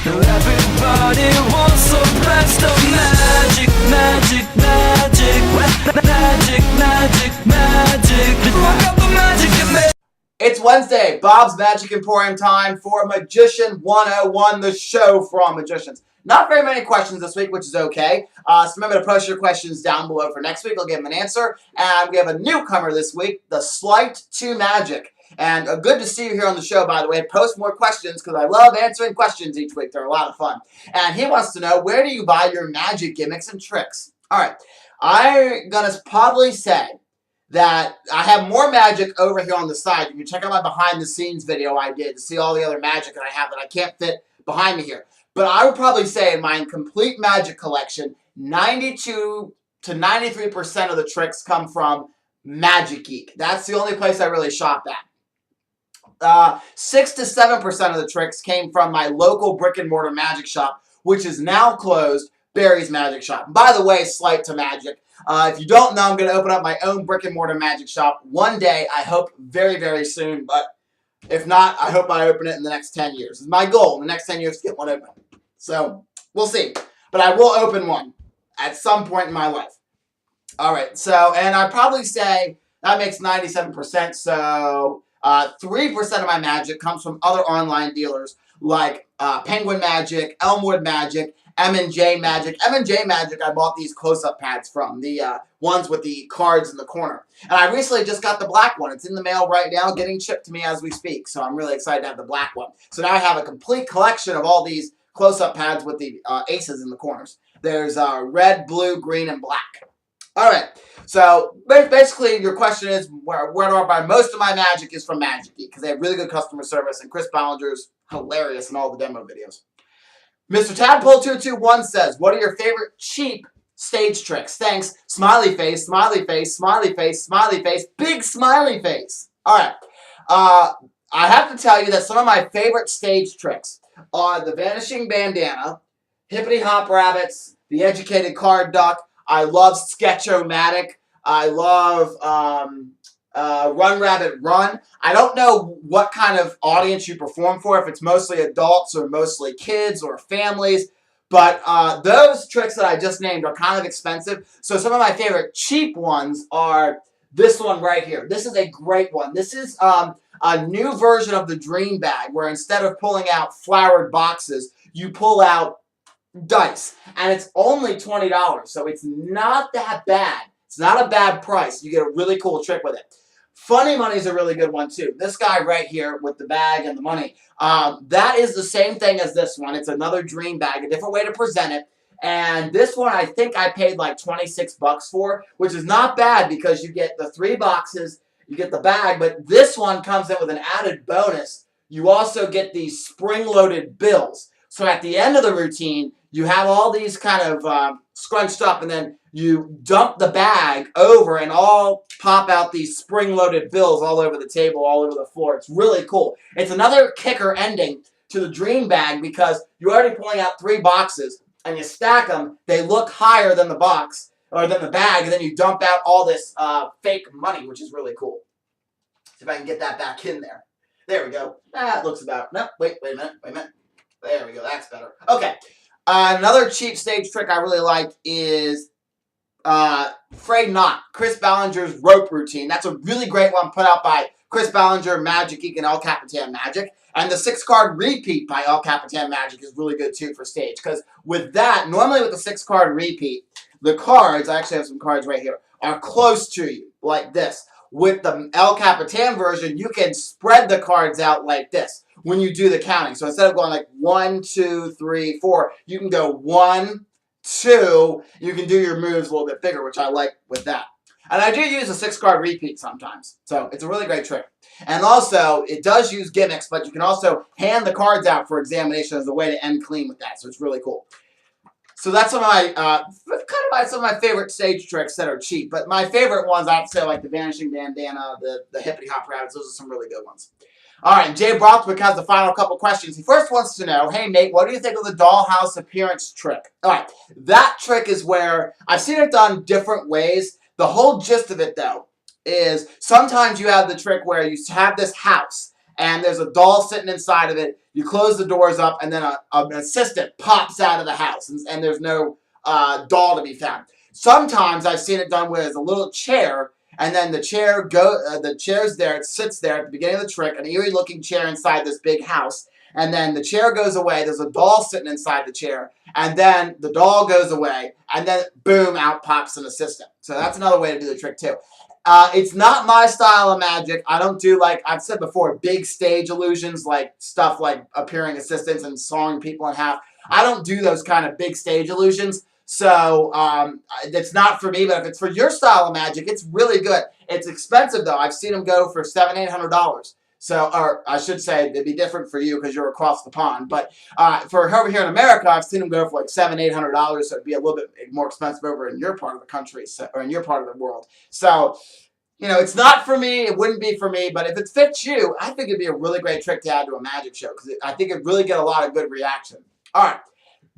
Everybody wants some blast of magic, magic, magic, magic, magic, magic. Look up the magic in me. It's Wednesday, Bob's Magic Emporium time for Magician 101, the show for all magicians. Not very many questions this week, which is okay. So remember to post your questions down below for next week. I'll give them an answer. And we have a newcomer this week, the Sleight to Magic. And good to see you here on the show, by the way. Post more questions because I love answering questions each week. They're a lot of fun. And he wants to know, where do you buy your magic gimmicks and tricks? All right. I'm going to probably say that I have more magic over here on the side. You can check out my behind the scenes video I did to see all the other magic that I have that I can't fit behind me here. But I would probably say in my complete magic collection, 92 to 93% of the tricks come from Magic Geek. That's the only place I really shop at. 6 to 7% of the tricks came from my local brick and mortar magic shop, which is now closed, Barry's Magic Shop. And by the way, Sleight to Magic. If you don't know, I'm going to open up my own brick and mortar magic shop one day. I hope very, very soon. But if not, I hope I open it in the next 10 years. It's my goal in the next 10 years to get one open. So we'll see. But I will open one at some point in my life. All right. So, and I'd probably say that makes 97%. So 3% of my magic comes from other online dealers like Penguin Magic, Elmwood Magic, M&J Magic. M&J Magic, I bought these close-up pads from, the ones with the cards in the corner. And I recently just got the black one. It's in the mail right now, getting shipped to me as we speak. So I'm really excited to have the black one. So now I have a complete collection of all these close-up pads with the aces in the corners. There's red, blue, green, and black. All right. So basically, your question is, where do I buy most of my magic is from Magic Geek, because they have really good customer service, and Chris Ballinger's hilarious in all the demo videos. Mr. Tadpole221 says, what are your favorite cheap stage tricks? Thanks. Smiley face, smiley face, smiley face, smiley face, big smiley face. All right. I have to tell you that some of my favorite stage tricks are the Vanishing Bandana, Hippity Hop Rabbits, the Educated Card Duck. I love Sketch-O-Matic. I love Run Rabbit Run. I don't know what kind of audience you perform for, if it's mostly adults or mostly kids or families, but those tricks that I just named are kind of expensive. So some of my favorite cheap ones are this one right here. This is a great one. This is a new version of the Dream Bag, where instead of pulling out flowered boxes, you pull out dice, and it's only $20, so it's not that bad. It's not a bad price. You get a really cool trick with it. Funny Money is a really good one too. This guy right here with the bag and the money, that is the same thing as this one. It's another Dream Bag, a different way to present it. And this one I think I paid like 26 bucks for, which is not bad because you get the 3 boxes, you get the bag, but this one comes in with an added bonus. You also get these spring-loaded bills. So at the end of the routine, you have all these kind of scrunched up, and then you dump the bag over and all pop out these spring-loaded bills all over the table, all over the floor. It's really cool. It's another kicker ending to the Dream Bag because you're already pulling out 3 boxes, and you stack them. They look higher than the box, or than the bag, and then you dump out all this fake money, which is really cool. See if I can get that back in there. There we go. That looks about... No, wait a minute. There we go. That's better. Okay. Another cheap stage trick I really like is Afraid Not, Chris Ballinger's rope routine. That's a really great one put out by Chris Ballinger, Magic Geek, and El Capitan Magic. And the 6-card repeat by El Capitan Magic is really good too for stage. Because with that, normally with the 6-card repeat, the cards, I actually have some cards right here, are close to you, like this. With the El Capitan version, you can spread the cards out like this when you do the counting. So instead of going like 1, 2, 3, 4, you can go 1, 2. You can do your moves a little bit bigger, which I like with that. And I do use a 6-card repeat sometimes. So it's a really great trick. And also, it does use gimmicks, but you can also hand the cards out for examination as a way to end clean with that. So it's really cool. So that's some of my, some of my favorite stage tricks that are cheap. But my favorite ones, I have to say, like the Vanishing Bandana, the Hippity Hop Rabbits, those are some really good ones. All right, Jay Brockwick has the final couple questions. He first wants to know, hey, Nate, what do you think of the dollhouse appearance trick? All right, that trick is where I've seen it done different ways. The whole gist of it, though, is sometimes you have the trick where you have this house, and there's a doll sitting inside of it. You close the doors up, and then an assistant pops out of the house, and there's no doll to be found. Sometimes I've seen it done with a little chair, and then the chair's there, it sits there at the beginning of the trick, an eerie looking chair inside this big house, and then the chair goes away, there's a doll sitting inside the chair, and then the doll goes away, and then boom, out pops an assistant. So that's another way to do the trick too. It's not my style of magic. I don't do, like I've said before, big stage illusions, like stuff like appearing assistants and sawing people in half. I don't do those kind of big stage illusions. So it's not for me, but if it's for your style of magic, it's really good. It's expensive though. I've seen them go for $700-800. So, or I should say, it'd be different for you because you're across the pond. But for over here in America, I've seen them go for like $700-800. So it'd be a little bit more expensive over in your part of the country, or in your part of the world. So, you know, it's not for me. It wouldn't be for me. But if it fits you, I think it'd be a really great trick to add to a magic show because I think it'd really get a lot of good reaction. All right.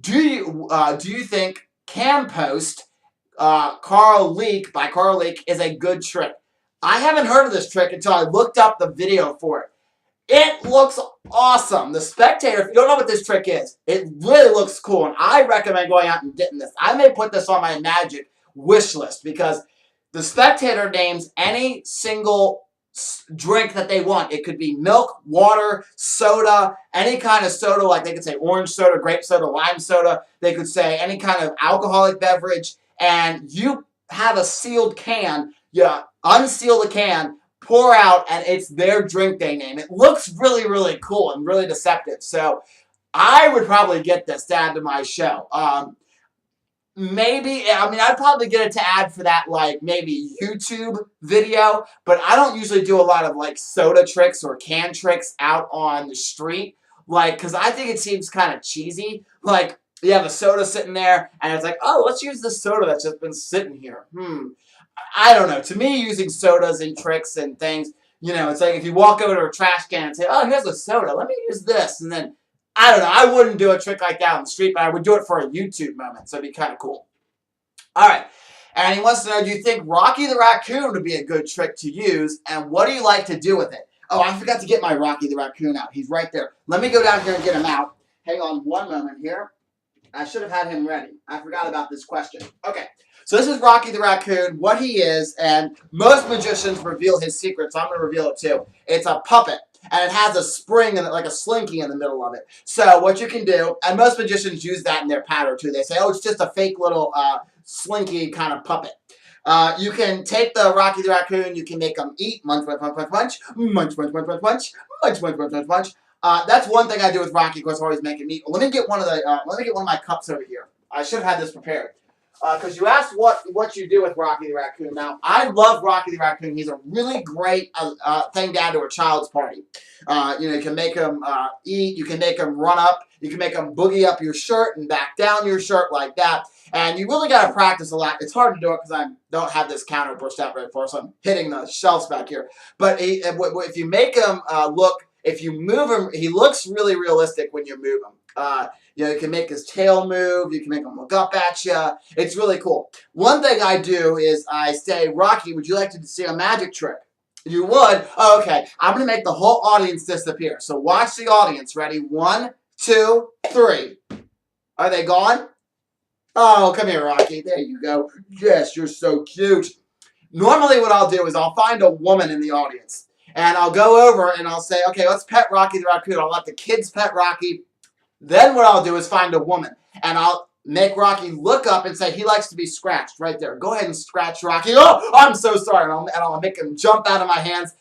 Do you think Cam Post Carl Leak by Carl Leak is a good trick? I haven't heard of this trick until I looked up the video for it. It looks awesome. The Spectator, if you don't know what this trick is, it really looks cool, and I recommend going out and getting this. I may put this on my magic wish list because the Spectator names any single drink that they want. It could be milk, water, soda, any kind of soda, like they could say orange soda, grape soda, lime soda. They could say any kind of alcoholic beverage, and you have a sealed can. You unseal the can, pour out, and it's their drink they name. It looks really, really cool and really deceptive. So I would probably get this to add to my show. Maybe, I mean, I'd probably get it to add for that, like, maybe YouTube video, but I don't usually do a lot of, like, soda tricks or can tricks out on the street, like, because I think it seems kind of cheesy. Like, you have a soda sitting there, and it's like, oh, let's use this soda that's just been sitting here. I don't know. To me, using sodas and tricks and things, you know, it's like if you walk over to a trash can and say, oh, here's a soda, let me use this, and then I don't know. I wouldn't do a trick like that on the street, but I would do it for a YouTube moment, so it'd be kind of cool. All right. And he wants to know, do you think Rocky the Raccoon would be a good trick to use, and what do you like to do with it? Oh, I forgot to get my Rocky the Raccoon out. He's right there. Let me go down here and get him out. Hang on one moment here. I should have had him ready. I forgot about this question. Okay. So this is Rocky the Raccoon, what he is, and most magicians reveal his secret, so I'm going to reveal it too. It's a puppet. And it has a spring and like a slinky in the middle of it. So what you can do, and most magicians use that in their patter too. They say, oh, it's just a fake little slinky kind of puppet. You can take the Rocky the Raccoon, you can make them eat, munch, munch, munch, munch, munch, munch, munch, munch, munch, munch, munch, munch, munch, munch, munch. That's one thing I do with Rocky, of course, I always make him eat. Let me get one of my cups over here. I should have had this prepared. Because you asked what you do with Rocky the Raccoon. Now, I love Rocky the Raccoon. He's a really great thing to add to a child's party. You know, you can make him eat. You can make him run up. You can make him boogie up your shirt and back down your shirt like that. And you really got to practice a lot. It's hard to do it because I don't have this counter pushed out very far, so I'm hitting the shelves back here. But if you make him if you move him, he looks really realistic when you move him. You know, you can make his tail move. You can make him look up at you. It's really cool. One thing I do is I say, Rocky, would you like to see a magic trick? You would? Oh, okay. I'm going to make the whole audience disappear. So watch the audience. Ready? 1, 2, 3. Are they gone? Oh, come here, Rocky. There you go. Yes, you're so cute. Normally what I'll do is I'll find a woman in the audience. And I'll go over and I'll say, okay, let's pet Rocky the Raccoon. I'll let the kids pet Rocky. Then what I'll do is find a woman, and I'll make Rocky look up and say he likes to be scratched right there. Go ahead and scratch Rocky. Oh, I'm so sorry. And I'll make him jump out of my hands.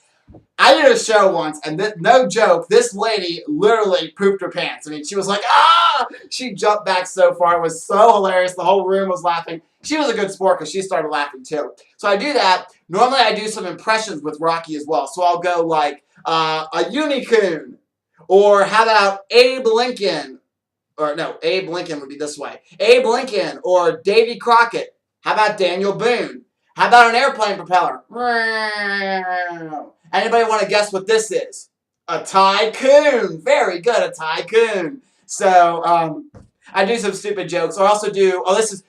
I did a show once, and no joke, this lady literally pooped her pants. I mean, she was like, ah! She jumped back so far. It was so hilarious. The whole room was laughing. She was a good sport because she started laughing too. So I do that. Normally I do some impressions with Rocky as well. So I'll go like a unicorn. Or how about Abe Lincoln? Or no, Abe Lincoln would be this way. Abe Lincoln or Davy Crockett. How about Daniel Boone? How about an airplane propeller? Anybody want to guess what this is? A tycoon. Very good, a tycoon. So I do some stupid jokes. I also do,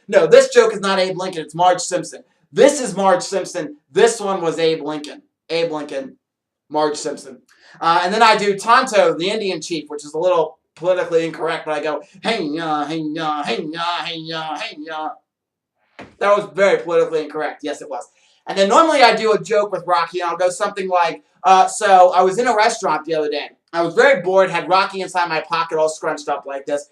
this joke is not Abe Lincoln. It's Marge Simpson. This is Marge Simpson. This one was Abe Lincoln. Abe Lincoln, Marge Simpson. And then I do Tonto, the Indian chief, which is a little politically incorrect, but I go, hey ya, hey ya, hey ya, hey ya, hey ya. That was very politically incorrect. Yes, it was. And then normally I do a joke with Rocky, and I'll go something like, so I was in a restaurant the other day. I was very bored, had Rocky inside my pocket all scrunched up like this.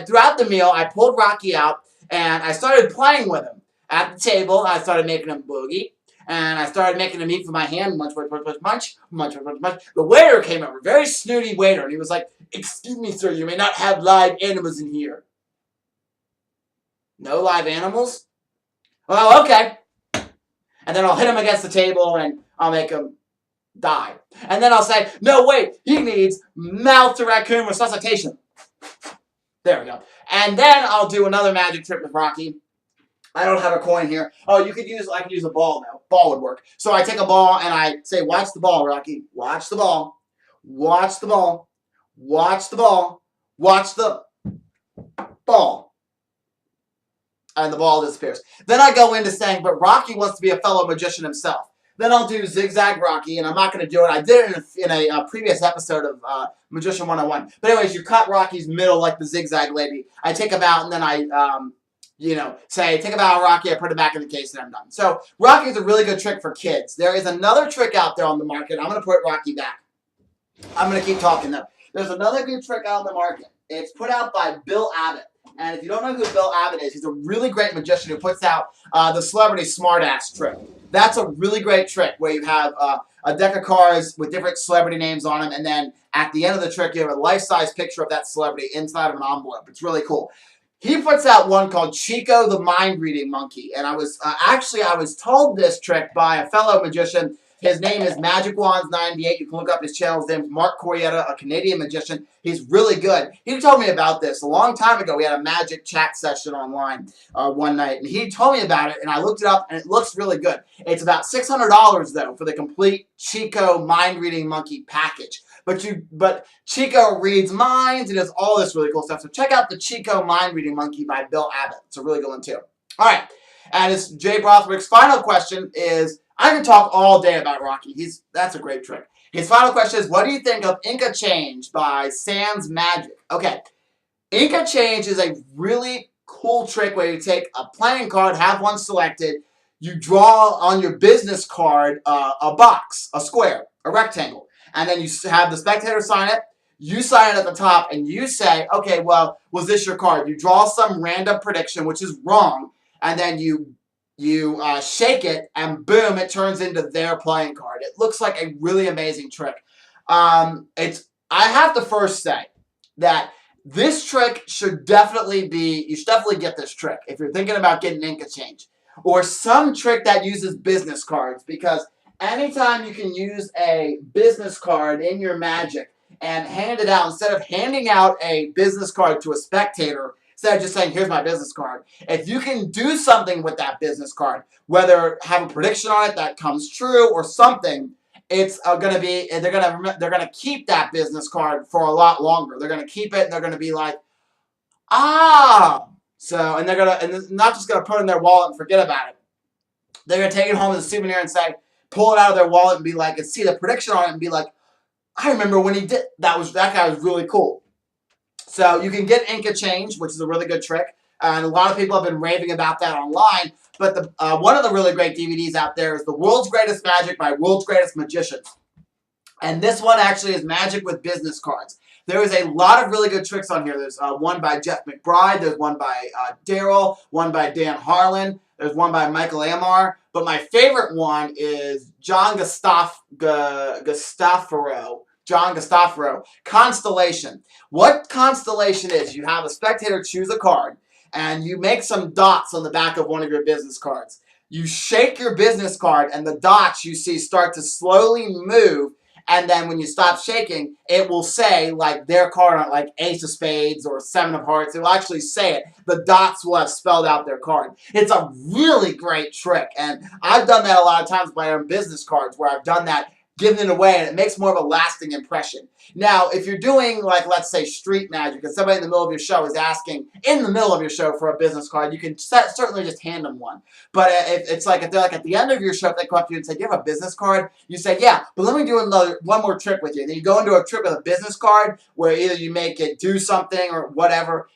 Throughout the meal, I pulled Rocky out, and I started playing with him. At the table, I started making him boogie, and I started making him eat from my hand, munch, munch, munch, munch, munch, munch, munch, munch. The waiter came over, very snooty waiter, and he was like, excuse me, sir, you may not have live animals in here. No live animals? Well, okay. And then I'll hit him against the table, and I'll make him die. And then I'll say, no, wait, he needs mouth-to-raccoon resuscitation. There we go. And then I'll do another magic trick with Rocky. I don't have a coin here. Oh, I could use a ball now. Ball would work. So I take a ball and I say, watch the ball, Rocky. Watch the ball. Watch the ball. Watch the ball. Watch the ball. And the ball disappears. Then I go into saying, but Rocky wants to be a fellow magician himself. Then I'll do Zigzag Rocky, and I'm not going to do it. I did it in a previous episode of Magician 101. But anyways, you cut Rocky's middle like the Zigzag lady. I take him out, and then I, say, take him out, Rocky, I put it back in the case, and I'm done. So Rocky is a really good trick for kids. There is another trick out there on the market. I'm going to put Rocky back. I'm going to keep talking, though. There's another good trick out on the market. It's put out by Bill Abbott. And if you don't know who Bill Abbott is, he's a really great magician who puts out the Celebrity Smartass trick. That's a really great trick where you have a deck of cards with different celebrity names on them, and then at the end of the trick, you have a life-size picture of that celebrity inside of an envelope. It's really cool. He puts out one called Chico the Mind-Reading Monkey, and I was told this trick by a fellow magician. His name is Magic Wands 98. You can look up his channel. His name is Mark Corietta, a Canadian magician. He's really good. He told me about this a long time ago. We had a magic chat session online one night, and he told me about it, and I looked it up, and it looks really good. It's about $600, though, for the complete Chico Mind-Reading Monkey package. But Chico reads minds and does all this really cool stuff. So check out the Chico Mind-Reading Monkey by Bill Abbott. It's a really good one, too. All right. And it's Jay Brothwick's final question is, I can talk all day about Rocky. That's a great trick. His final question is, what do you think of Inca Change by Sans Magic? Okay. Inca Change is a really cool trick where you take a playing card, have one selected, you draw on your business card a box, a square, a rectangle, and then you have the spectator sign it, you sign it at the top, and you say, okay, well, was this your card? You draw some random prediction, which is wrong, and then you shake it, and boom, it turns into their playing card. It looks like a really amazing trick. I have to first say that this trick should definitely you should definitely get this trick if you're thinking about getting Inca Change. Or some trick that uses business cards, because anytime you can use a business card in your magic and hand it out, instead of handing out a business card to a spectator, instead of just saying, here's my business card, if you can do something with that business card, whether have a prediction on it that comes true or something, it's gonna be, they're gonna keep that business card for a lot longer. They're gonna keep it, and they're gonna be like, ah. So, and they're not just gonna put it in their wallet and forget about it. They're gonna take it home as a souvenir and say, pull it out of their wallet and be like, and see the prediction on it and be like, I remember when he did that guy was really cool. So you can get Inca Change, which is a really good trick, and a lot of people have been raving about that online. But one of the really great DVDs out there is The World's Greatest Magic by World's Greatest Magicians. And this one actually is magic with business cards. There is a lot of really good tricks on here. There's one by Jeff McBride. There's one by Daryl. One by Dan Harlan. There's one by Michael Amar. But my favorite one is John Gustafaro, Constellation. What Constellation is, you have a spectator choose a card, and you make some dots on the back of one of your business cards. You shake your business card, and the dots you see start to slowly move, and then when you stop shaking, it will say, like, their card on, like, Ace of Spades or Seven of Hearts. It will actually say it. The dots will have spelled out their card. It's a really great trick, and I've done that a lot of times with my own business cards, where I've done that giving it away, and it makes more of a lasting impression. Now, if you're doing, like, let's say street magic, and somebody in the middle of your show is asking, in the middle of your show, for a business card, you can certainly just hand them one. But if they're like at the end of your show, if they come up to you and say, do you have a business card? You say, yeah, but let me do one more trick with you. Then you go into a trick with a business card where either you make it do something or whatever.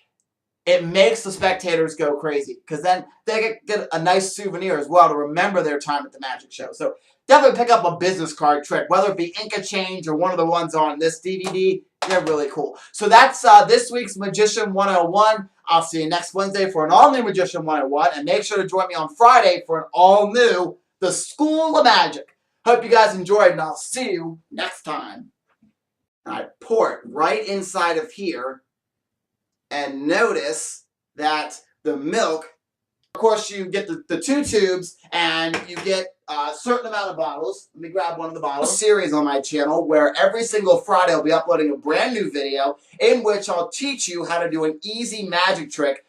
It makes the spectators go crazy because then they get a nice souvenir as well to remember their time at the magic show. So definitely pick up a business card trick, whether it be Inca Change or one of the ones on this DVD. They're really cool. So that's this week's Magician 101. I'll see you next Wednesday for an all-new Magician 101. And make sure to join me on Friday for an all-new The School of Magic. Hope you guys enjoyed, and I'll see you next time. I pour it right inside of here. And notice that the milk, of course, you get the 2 tubes, and you get a certain amount of bottles. Let me grab one of the bottles. Series on my channel where every single Friday I'll be uploading a brand new video in which I'll teach you how to do an easy magic trick